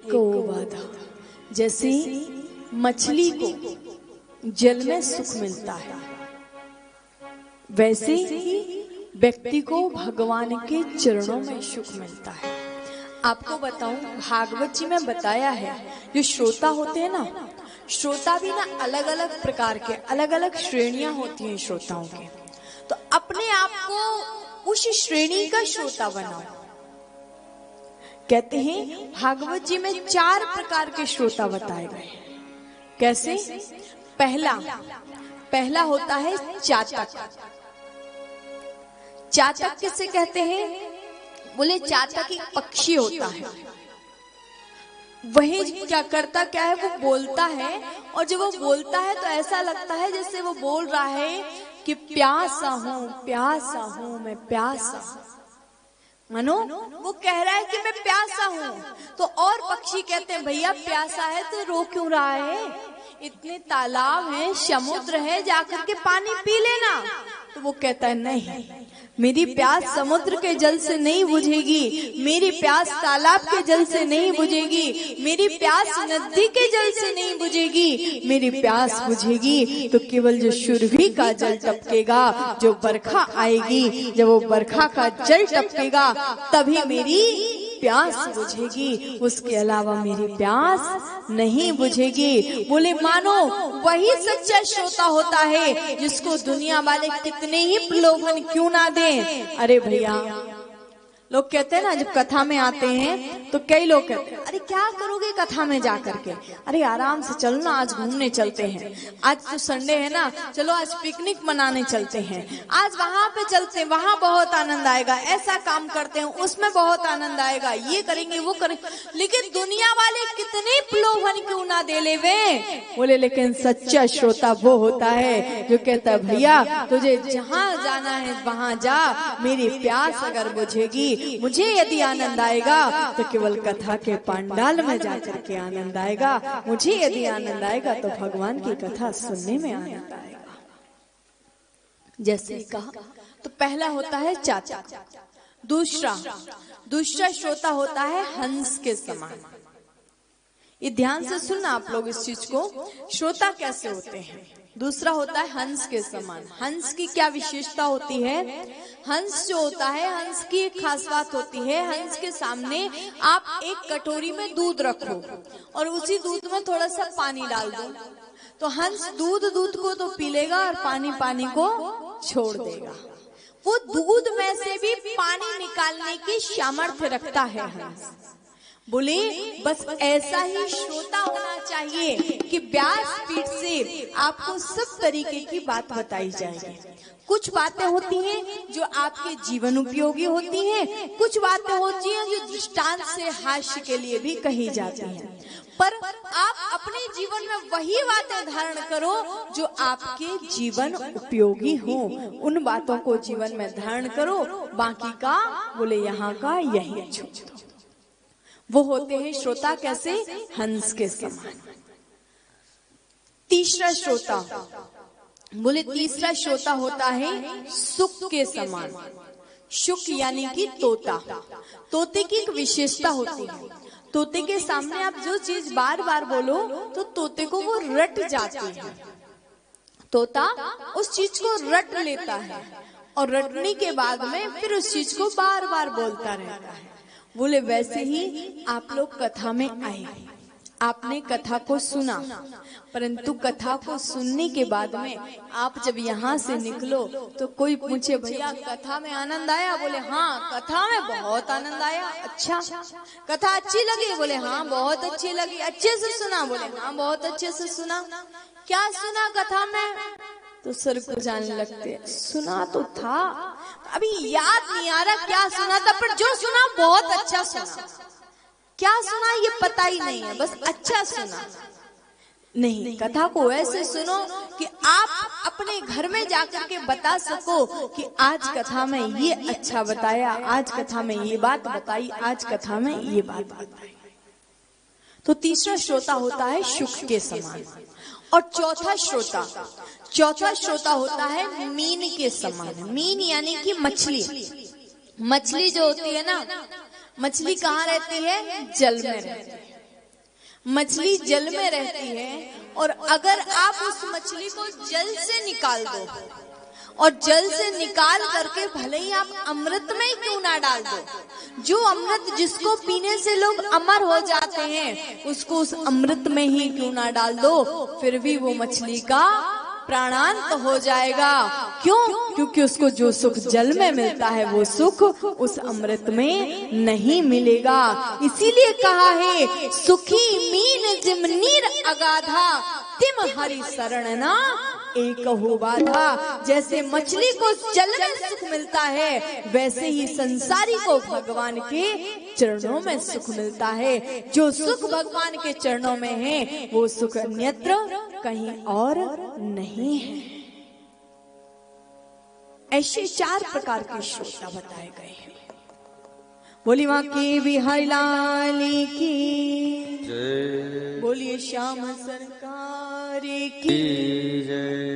एको बाधा। जैसे मछली को जल में सुख मिलता है, वैसे ही व्यक्ति को भगवान के चरणों में सुख मिलता है। आपको बताऊं, भागवत जी में बताया है, जो श्रोता होते हैं ना, श्रोता भी ना अलग अलग प्रकार के, अलग अलग श्रेणियां होती हैं श्रोताओं के। तो अपने आप को उस श्रेणी का श्रोता बनाओ। कहते हैं भागवत जी में 4 प्रकार के श्रोता बताए गए। कैसे? पहला होता है चातक। चातक किसे कहते हैं? बोले चातक एक पक्षी होता है। वही क्या करता क्या है, वो बोलता है, और जब वो बोलता है तो ऐसा लगता है जैसे वो बोल रहा है कि प्यासा हूं मैं प्यासा हूं। मानो वो कह रहा है कि मैं प्यासा हूं। तो और पक्षी कहते हैं भैया प्यासा है तो रो क्यों रहा है, इतने तालाब हैं, समुद्र है, जाकर के पानी पी लेना। तो वो कहता है नहीं, मेरी प्यास समुद्र के जल से नहीं बुझेगी, मेरी प्यास तालाब के जल से नहीं बुझेगी, मेरी प्यास नदी के जल से नहीं बुझेगी, मेरी प्यास बुझेगी तो केवल जो सुरभि का जल टपकेगा, जो बरखा आएगी, जब वो बरखा का जल टपकेगा तभी मेरी प्यास बुझेगी, उसके अलावा मेरी प्यास नहीं बुझेगी। बोले मानो वही सच्चा श्रोता होता है जिसको दुनिया वाले कितने ही प्रलोभन क्यों ना दें। अरे भैया, लोग कहते हैं ना, जब कथा में आते हैं तो कई लोग कहते हैं अरे क्या करोगे कथा में जाकर के, अरे आराम से चलो ना, आज घूमने चलते हैं, आज तो संडे है ना, चलो आज पिकनिक मनाने चलते हैं, आज वहां पे चलते हैं, वहां बहुत आनंद आएगा, ऐसा काम करते हैं उसमें बहुत आनंद आएगा, ये करेंगे वो करेंगे। लेकिन दुनिया वाले कितने प्रलोभन क्यों ना दे ले वे। बोले लेकिन सच्चा श्रोता वो होता है जो कहता है भैया तुझे जहाँ जाना है वहां जा, मेरी प्यास अगर बुझेगी, मुझे यदि आनंद आएगा तो केवल कथा के पंडाल में जाकर के आनंद आएगा, मुझे यदि आनंद आएगा तो भगवान की कथा सुनने में आनंद आएगा। जैसे कहा, तो पहला होता है चातक। दूसरा श्रोता होता है हंस के समान। ये ध्यान से सुनना आप लोग इस चीज को, श्रोता कैसे होते हैं। दूसरा होता है हंस के समान। हंस की क्या विशेषता होती है? हंस जो होता है, हंस की एक खास बात होती है, हंस के सामने आप एक कटोरी में दूध रखो और उसी दूध में थोड़ा सा पानी डाल दो, तो हंस दूध को तो पी लेगा और पानी को छोड़ देगा। वो दूध में से भी पानी निकालने की सामर्थ्य रखता है हंस। बोले बस ऐसा ही श्रोता होना चाहिए कि व्यास पीठ से आपको सब तरीके की बात बताई जाएगी। कुछ बातें होती हैं जो आपके जीवन उपयोगी होती हैं, कुछ बातें होती हैं जो दृष्टांत से हास्य के लिए भी कही जाती हैं, पर आप अपने जीवन में वही बातें धारण करो जो आपके जीवन उपयोगी हो, उन बातों को जीवन में धारण करो, बाकी का बोले यहाँ का यही छोड़ दो। वो होते हैं श्रोता कैसे? हंस के समान। तीसरा श्रोता, बोले तीसरा श्रोता होता है सुख के समान। सुख यानी कि तोता। तोते की एक विशेषता होती है, तोते के सामने आप जो चीज बार बार बोलो तो तोते को वो रट जाती है। तोता उस चीज को रट लेता है और रटने के बाद में फिर उस चीज को बार बार बोलता रहता है। बोले वैसे ही आप लोग कथा में आए, आपने कथा को सुना, परंतु कथा को सुनने के बाद में आप जब यहाँ से निकलो तो कोई पूछे भैया कथा में आनंद आया? बोले हाँ कथा में बहुत आनंद आया। अच्छा, कथा अच्छी लगी? बोले हाँ बहुत अच्छी लगी। अच्छे से सुना? बोले हाँ बहुत अच्छे से सुना। क्या सुना कथा में? तो सर को जाने लगते, सुना तो था, अभी याद नहीं आ रहा क्या सुना था, पर जो सुना बहुत अच्छा सुना। क्या सुना ये पता ही नहीं है, बस अच्छा सुना। नहीं, कथा को ऐसे सुनो कि आप अपने घर में जाकर के बता सको कि आज कथा में ये अच्छा बताया, आज कथा में ये बात बताई, आज कथा में ये बात बताई। तो तीसरा श्रोता होता है सुख के समान। और चौथा श्रोता होता है मीन के समान। मीन यानी कि मछली। मछली जो होती है ना, मछली कहाँ रहती है? जल में रहती है। मछली जल में रहती है और अगर आप उस मछली को जल से निकाल दो और जल से निकाल करके भले ही आप अमृत में ही क्यों ना डाल दो, जो अमृत जिसको पीने से लोग अमर हो जाते हैं उसको उस अमृत में ही क्यों ना डाल दो, फिर भी वो मछली का प्राणांत हो जाएगा। क्यों? क्योंकि उसको जो सुख जल में मिलता है वो सुख उस अमृत में नहीं मिलेगा। इसीलिए कहा है सुखी मीन जिम नीर अगाधा तिम हरि शरण ना एक हो बाधा। जैसे मछली को जल में सुख मिलता है वैसे ही संसारी को भगवान के चरणों में सुख मिलता है। जो सुख भगवान के चरणों में है वो सुख अन्यत्र कहीं और नहीं है। ऐसे 4 प्रकार के श्रोता बताए गए हैं। बोली मां की बिहारी लाल की, बोलिए श्याम सरकार की जय।